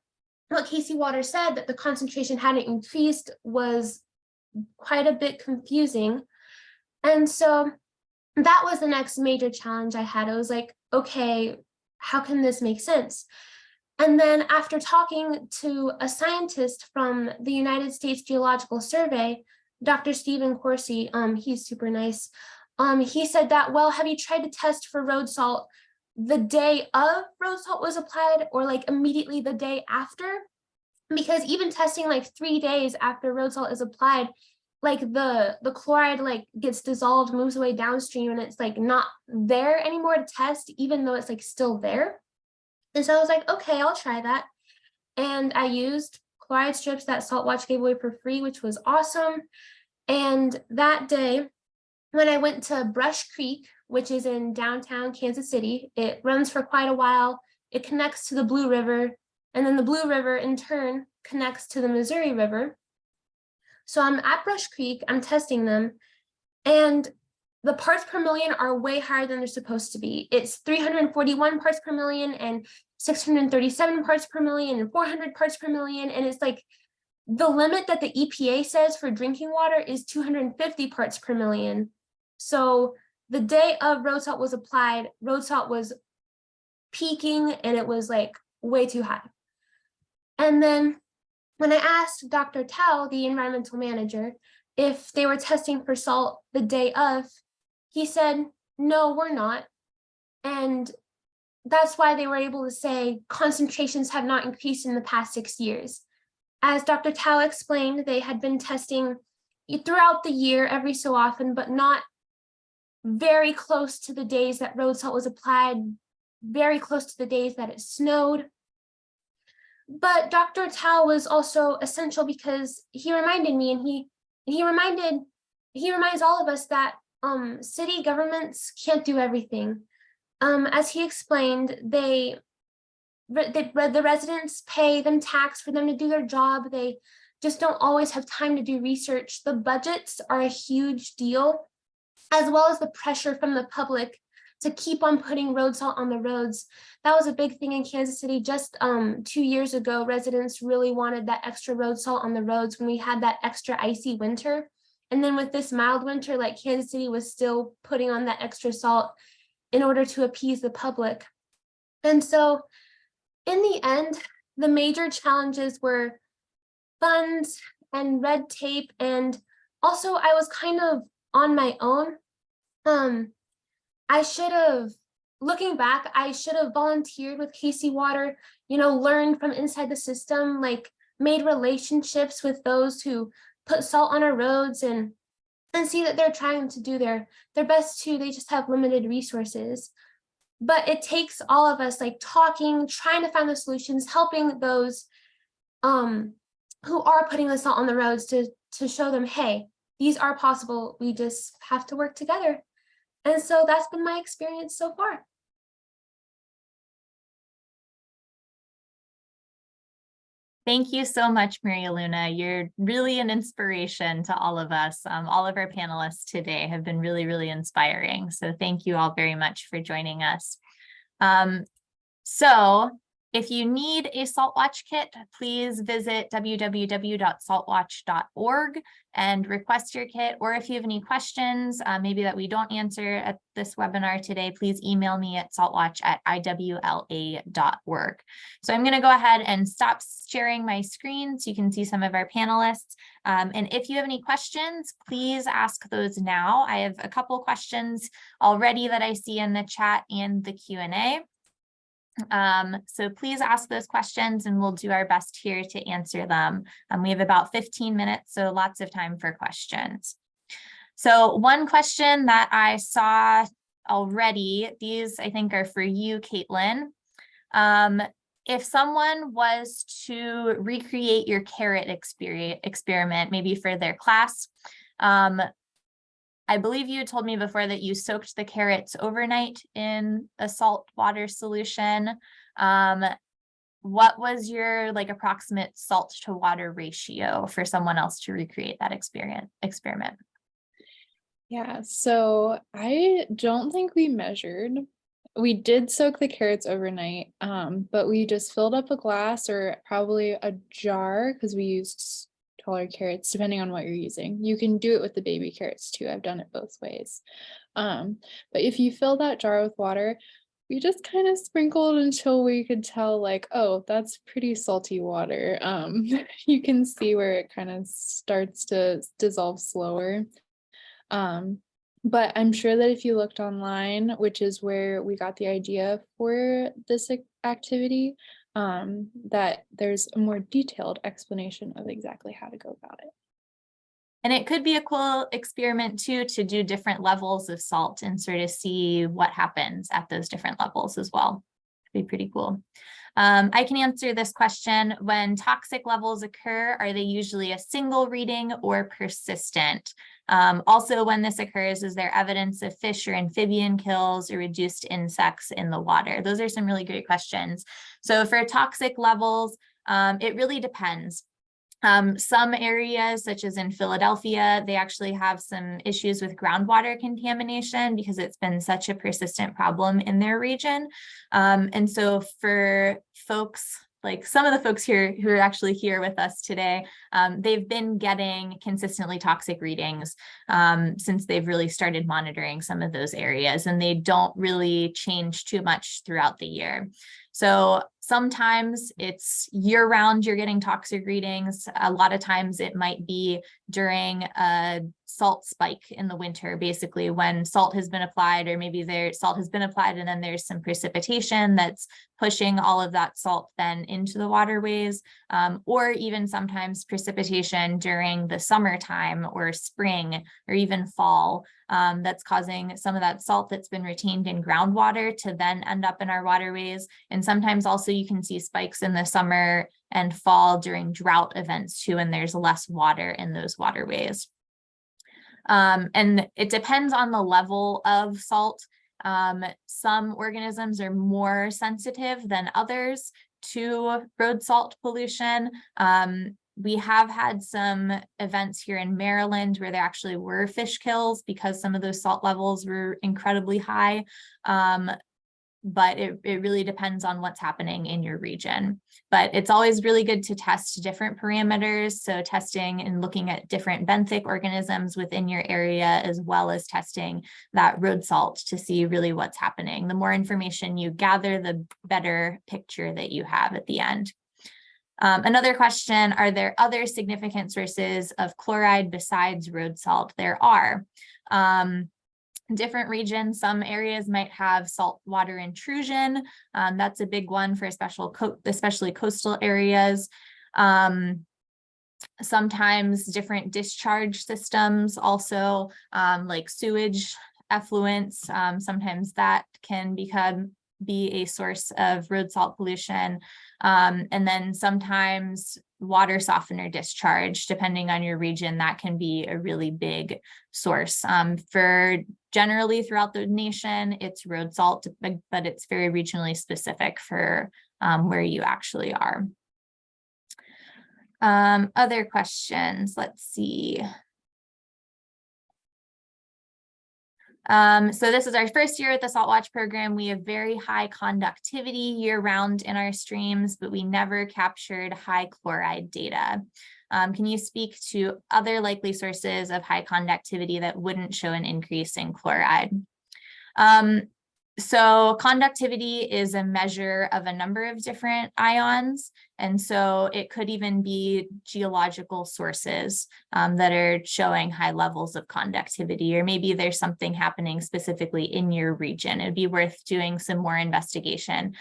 what KC Water said, that the concentration hadn't increased, was quite a bit confusing. And so that was the next major challenge I had. I was like, okay, how can this make sense? And then after talking to a scientist from the United States Geological Survey, Dr. Stephen Corsi, he's super nice. He said that, well, have you tried to test for road salt the day of road salt was applied, or like immediately the day after? Because even testing like 3 days after road salt is applied, like the chloride like gets dissolved, moves away downstream, and it's like not there anymore to test, even though it's like still there. And so I was like, okay, I'll try that. And I used chloride strips that SaltWatch gave away for free, which was awesome. And that day, when I went to Brush Creek, which is in downtown Kansas City, it runs for quite a while. It connects to the Blue River, and then the Blue River in turn connects to the Missouri River. So I'm at Brush Creek, I'm testing them, and the parts per million are way higher than they're supposed to be. It's 341 parts per million and 637 parts per million and 400 parts per million. And it's like the limit that the EPA says for drinking water is 250 parts per million. So the day of road salt was applied, road salt was peaking, and it was like way too high. And then when I asked Dr. Tao, the environmental manager, if they were testing for salt the day of, he said, no, we're not. And that's why they were able to say concentrations have not increased in the past 6 years. As Dr. Tao explained, they had been testing throughout the year every so often, but not very close to the days that road salt was applied, very close to the days that it snowed. But Dr. Tao was also essential because he reminded me, and he reminds all of us that city governments can't do everything. As he explained, the residents pay them tax for them to do their job. They just don't always have time to do research. The budgets are a huge deal, as well as the pressure from the public to keep on putting road salt on the roads. That was a big thing in Kansas City. Just 2 years ago, residents really wanted that extra road salt on the roads when we had that extra icy winter. And then with this mild winter, like Kansas City was still putting on that extra salt in order to appease the public. And so in the end, the major challenges were funds and red tape. And also I was kind of on my own. Looking back, I should have volunteered with KC Water, learned from inside the system, like made relationships with those who put salt on our roads and see that they're trying to do their best too. They just have limited resources. But it takes all of us like talking, trying to find the solutions, helping those who are putting the salt on the roads to show them, hey, these are possible. We just have to work together. And so that's been my experience so far. Thank you so much, Maria Luna. You're really an inspiration to all of us. All of our panelists today have been really, really inspiring. So thank you all very much for joining us. So if you need a SaltWatch kit, please visit www.saltwatch.org and request your kit. Or if you have any questions, maybe that we don't answer at this webinar today, please email me at saltwatch@iwla.org. So I'm going to go ahead and stop sharing my screen so you can see some of our panelists. And if you have any questions, please ask those now. I have a couple questions already that I see in the chat and the Q&A. So please ask those questions and we'll do our best here to answer them. We have about 15 minutes, so lots of time for questions. So one question that I saw already, these I think are for you, Caitlin. If someone was to recreate your carrot experiment, maybe for their class, I believe you told me before that you soaked the carrots overnight in a salt water solution. What was your approximate salt to water ratio for someone else to recreate that experiment? Yeah, so I don't think we measured. We did soak the carrots overnight, but we just filled up a glass or probably a jar because we used taller carrots, depending on what you're using. You can do it with the baby carrots too. I've done it both ways. But if you fill that jar with water, we just kind of sprinkled until we could tell oh, that's pretty salty water. You can see where it kind of starts to dissolve slower. But I'm sure that if you looked online, which is where we got the idea for this activity, that there's a more detailed explanation of exactly how to go about it. And it could be a cool experiment too, to do different levels of salt and sort of see what happens at those different levels as well. It'd be pretty cool. I can answer this question. When toxic levels occur, are they usually a single reading or persistent? Also, when this occurs, is there evidence of fish or amphibian kills or reduced insects in the water? Those are some really great questions. So for toxic levels, it really depends. Some areas, such as in Philadelphia, they actually have some issues with groundwater contamination because it's been such a persistent problem in their region. And so for folks like some of the folks here who are actually here with us today, they've been getting consistently toxic readings since they've really started monitoring some of those areas, and they don't really change too much throughout the year. So sometimes it's year-round you're getting toxic readings. A lot of times it might be during a salt spike in the winter, basically when salt has been applied, or maybe salt has been applied and then there's some precipitation that's pushing all of that salt then into the waterways, or even sometimes precipitation during the summertime or spring or even fall that's causing some of that salt that's been retained in groundwater to then end up in our waterways. And sometimes also you can see spikes in the summer and fall during drought events too, and there's less water in those waterways. And it depends on the level of salt. Some organisms are more sensitive than others to road salt pollution. We have had some events here in Maryland where there actually were fish kills because some of those salt levels were incredibly high. But it really depends on what's happening in your region. But it's always really good to test different parameters. So testing and looking at different benthic organisms within your area, as well as testing that road salt to see really what's happening. The more information you gather, the better picture that you have at the end. Another question, are there other significant sources of chloride besides road salt? There are. Different regions, some areas might have saltwater intrusion. That's a big one for especially coastal areas. Sometimes different discharge systems also, like sewage effluents, sometimes that can be a source of road salt pollution. And then sometimes water softener discharge. Depending on your region, that can be a really big source. For generally throughout the nation, it's road salt, but it's very regionally specific for where you actually are. Other questions, let's see. So this is our first year at the Saltwatch program. We have very high conductivity year-round in our streams, but we never captured high chloride data. Can you speak to other likely sources of high conductivity that wouldn't show an increase in chloride? So conductivity is a measure of a number of different ions. And so it could even be geological sources that are showing high levels of conductivity, or maybe there's something happening specifically in your region. It'd be worth doing some more investigation.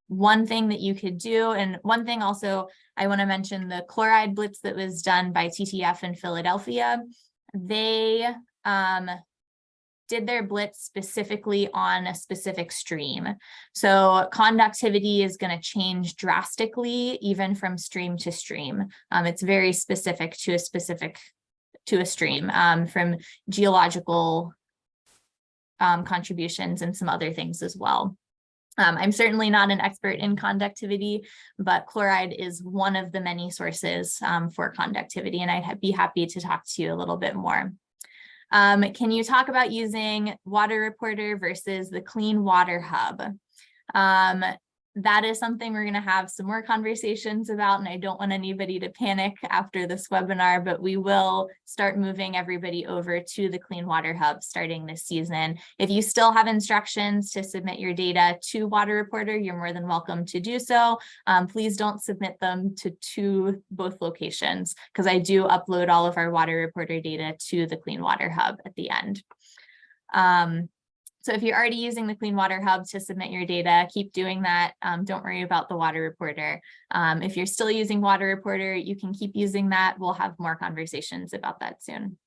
One thing that you could do, and one thing also I want to mention, the chloride blitz that was done by TTF in Philadelphia, they did their blitz specifically on a specific stream. So conductivity is going to change drastically, even from stream to stream. It's very specific to a stream, from geological contributions and some other things as well. I'm certainly not an expert in conductivity, but chloride is one of the many sources for conductivity, and I'd be happy to talk to you a little bit more. Can you talk about using Water Reporter versus the Clean Water Hub? That is something we're going to have some more conversations about, and I don't want anybody to panic after this webinar, but we will start moving everybody over to the Clean Water Hub starting this season. If you still have instructions to submit your data to Water Reporter, you're more than welcome to do so. Please don't submit them to both locations, because I do upload all of our Water Reporter data to the Clean Water Hub at the end. So if you're already using the Clean Water Hub to submit your data, keep doing that. Don't worry about the Water Reporter. If you're still using Water Reporter, you can keep using that. We'll have more conversations about that soon.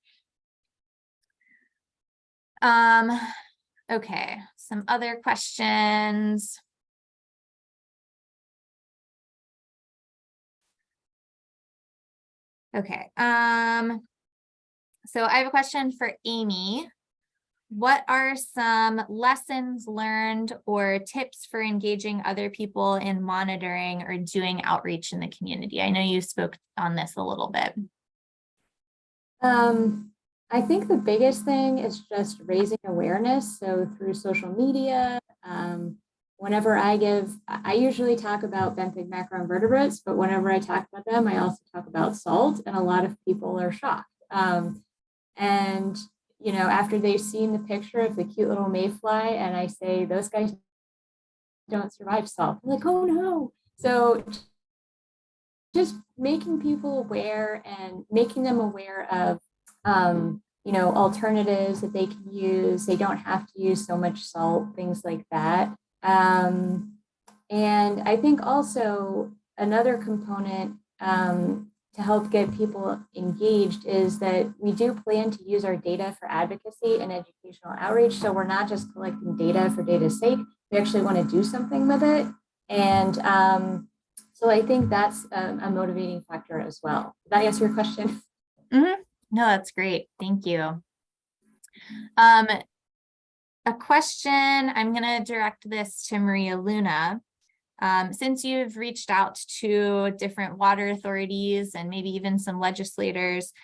Okay, some other questions. Okay, so I have a question for Amy. What are some lessons learned or tips for engaging other people in monitoring or doing outreach in the community? I know you spoke on this a little bit. I think the biggest thing is just raising awareness. So through social media, whenever I usually talk about benthic macroinvertebrates, but whenever I talk about them, I also talk about salt, and a lot of people are shocked. And you know, after they've seen the picture of the cute little mayfly, and I say, those guys don't survive salt, they're like, oh no. So just making people aware and making them aware of, you know, alternatives that they can use. They don't have to use so much salt, things like that. And I think also another component to help get people engaged is that we do plan to use our data for advocacy and educational outreach. So we're not just collecting data for data's sake. We actually want to do something with it. And so I think that's a motivating factor as well. Did that answer your question? Mm-hmm. No, that's great. Thank you. A question, I'm going to direct this to Maria Luna. Since you've reached out to different water authorities and maybe even some legislators,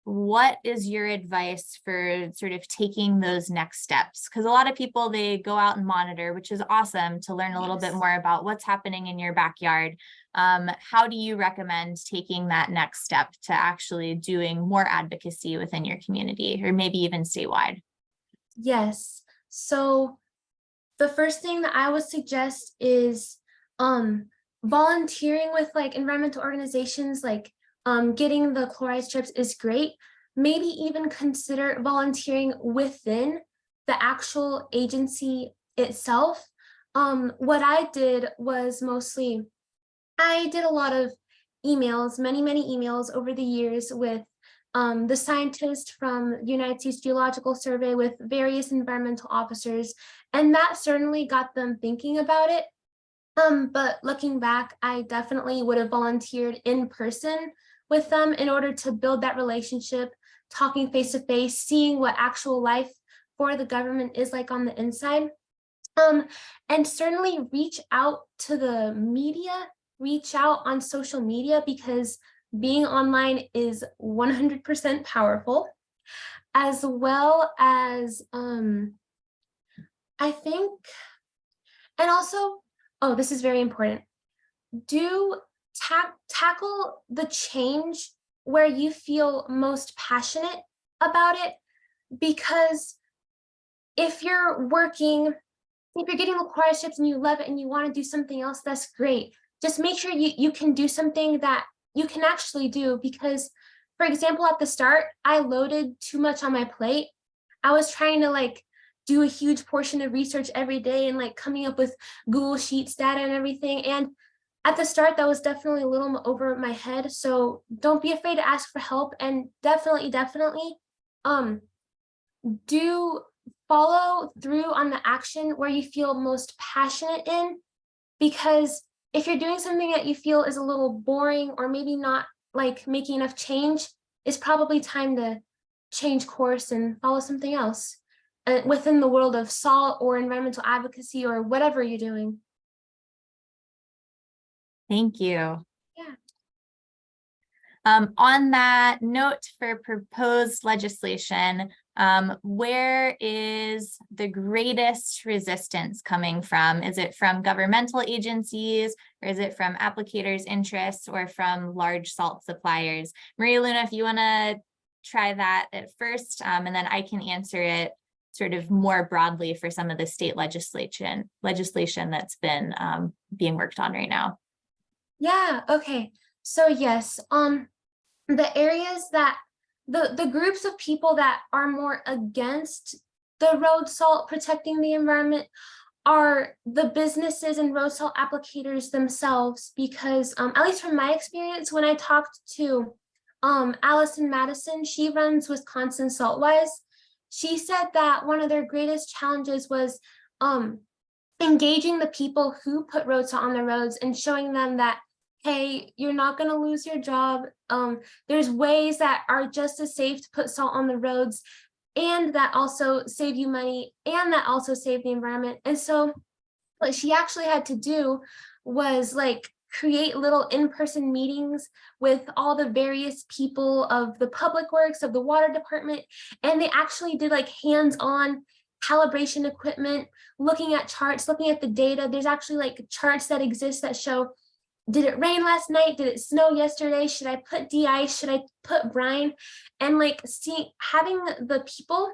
what is your advice for sort of taking those next steps? Because a lot of people, they go out and monitor, which is awesome to learn a little bit more about what's happening in your backyard. How do you recommend taking that next step to actually doing more advocacy within your community, or maybe even statewide? Yes. So the first thing that I would suggest is volunteering with like environmental organizations, like getting the chloride strips is great. Maybe even consider volunteering within the actual agency itself. What I did was I did a lot of emails, many emails over the years with the scientists from the United States Geological Survey, with various environmental officers, and that certainly got them thinking about it. But looking back, I definitely would have volunteered in person with them in order to build that relationship, talking face to face, seeing what actual life for the government is like on the inside. And certainly reach out to the media, reach out on social media, because being online is 100% powerful, as well as I think, and also, oh, this is very important. Do tackle the change where you feel most passionate about it, because if you're working, if you're getting scholarships and you love it and you want to do something else, that's great. Just make sure you can do something that you can actually do, because, for example, at the start, I loaded too much on my plate. I was trying to like do a huge portion of research every day and like coming up with Google Sheets data and everything. And at the start, that was definitely a little over my head. So don't be afraid to ask for help, and definitely do follow through on the action where you feel most passionate in, because if you're doing something that you feel is a little boring or maybe not like making enough change, it's probably time to change course and follow something else within the world of SALT or environmental advocacy or whatever you're doing. Thank you. Yeah. On that note, for proposed legislation, where is the greatest resistance coming from? Is it from governmental agencies, or is it from applicators' interests, or from large salt suppliers? Maria Luna, if you want to try that at first, and then I can answer it sort of more broadly for some of the state legislation that's been being worked on right now. Yeah, okay. So yes, the areas that the groups of people that are more against the road salt protecting the environment are the businesses and road salt applicators themselves, because at least from my experience, when I talked to Allison Madison, she runs Wisconsin Saltwise, she said that one of their greatest challenges was engaging the people who put road salt on the roads and showing them that, hey, you're not going to lose your job. There's ways that are just as safe to put salt on the roads, and that also save you money, and that also save the environment. And so what she actually had to do was like create little in-person meetings with all the various people of the public works, of the water department, and they actually did like hands-on calibration equipment, looking at charts, looking at the data. There's actually like charts that exist that show, did it rain last night? Did it snow yesterday? Should I put de-ice? Should I put brine? And like having the people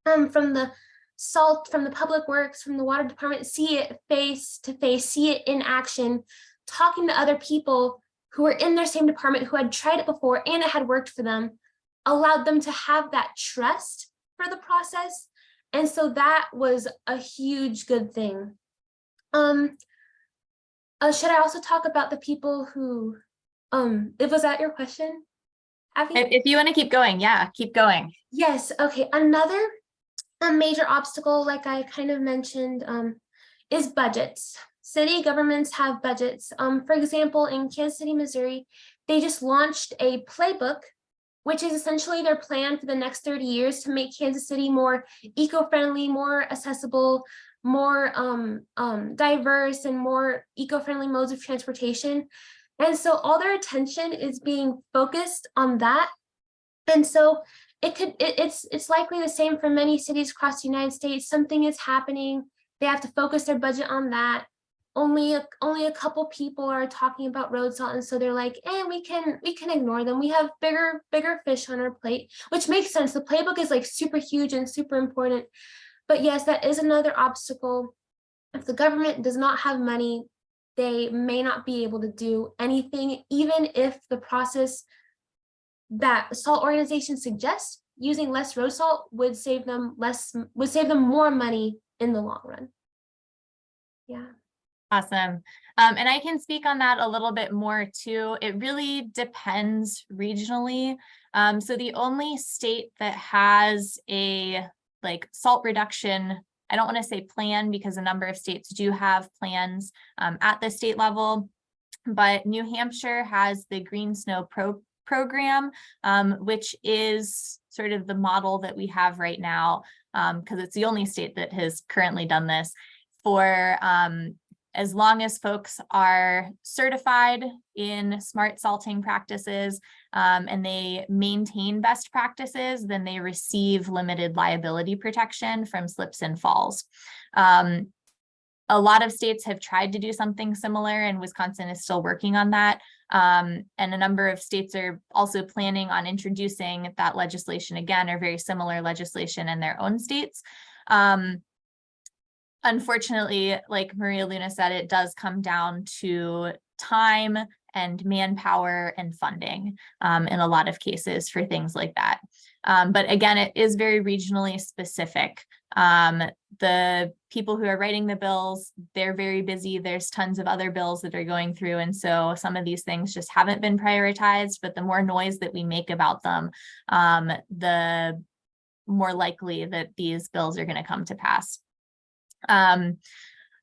from the salt, from the public works, from the water department, see it face to face, see it in action, talking to other people who were in their same department, who had tried it before and it had worked for them, allowed them to have that trust for the process. And so that was a huge good thing. Should I also talk about the people who, was that your question, Abby? If you want to keep going, yeah, keep going. Yes, okay. Another major obstacle, like I kind of mentioned, is budgets. City governments have budgets. For example, in Kansas City, Missouri, they just launched a playbook, which is essentially their plan for the next 30 years to make Kansas City more eco-friendly, more accessible, more diverse, and more eco-friendly modes of transportation. And so all their attention is being focused on that. And so it's likely the same for many cities across the United States. Something is happening, they have to focus their budget on that. Only a couple people are talking about road salt, and so they're like, we can ignore them. We have bigger fish on our plate, which makes sense. The playbook is like super huge and super important. But yes, that is another obstacle. If the government does not have money, they may not be able to do anything, even if the process that salt organizations suggest, using less road salt, would save them more money in the long run. Yeah. Awesome. And I can speak on that a little bit more too. It really depends regionally. So the only state that has a like salt reduction I don't want to say plan because a number of states do have plans at the state level, but New Hampshire has the Green Snow program, which is sort of the model that we have right now, because it's the only state that has currently done this for as long as folks are certified in smart salting practices and they maintain best practices, then they receive limited liability protection from slips and falls. A lot of states have tried to do something similar, and Wisconsin is still working on that. And a number of states are also planning on introducing that legislation again, or very similar legislation in their own states. Unfortunately, like Maria Luna said, it does come down to time and manpower and funding in a lot of cases for things like that. But again, it is very regionally specific. The people who are writing the bills, they're very busy. There's tons of other bills that are going through. And so some of these things just haven't been prioritized, but the more noise that we make about them, the more likely that these bills are going to come to pass.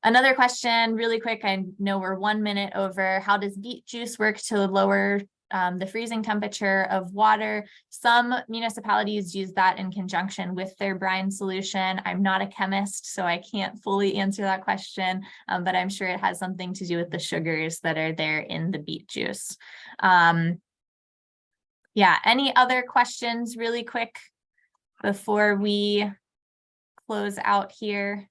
Another question really quick. I know we're 1 minute over. How does beet juice work to lower the freezing temperature of water? Some municipalities use that in conjunction with their brine solution. I'm not a chemist, so I can't fully answer that question, but I'm sure it has something to do with the sugars that are there in the beet juice. Yeah, any other questions really quick before we close out here?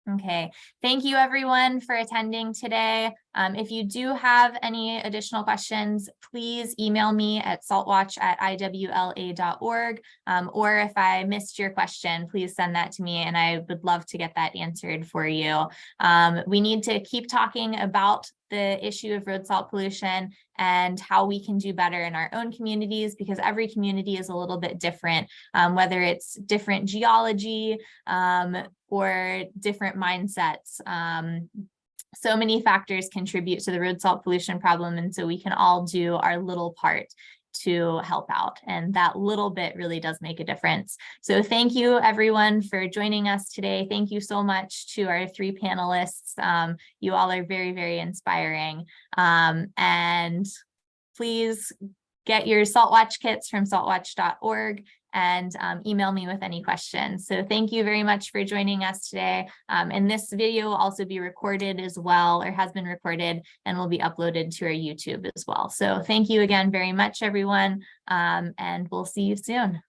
Okay, thank you everyone for attending today. If you do have any additional questions, please email me at saltwatch@iwla.org. Or if I missed your question, please send that to me and I would love to get that answered for you. We need to keep talking about the issue of road salt pollution and how we can do better in our own communities, because every community is a little bit different, whether it's different geology or different mindsets. So many factors contribute to the road salt pollution problem, and so we can all do our little part to help out, and that little bit really does make a difference. So thank you everyone for joining us today. Thank you so much to our 3 panelists. You all are very, very inspiring. And please get your SaltWatch kits from saltwatch.org and email me with any questions. So thank you very much for joining us today. And this video will also be recorded as well, or has been recorded, and will be uploaded to our YouTube as well. So thank you again very much, everyone, and we'll see you soon.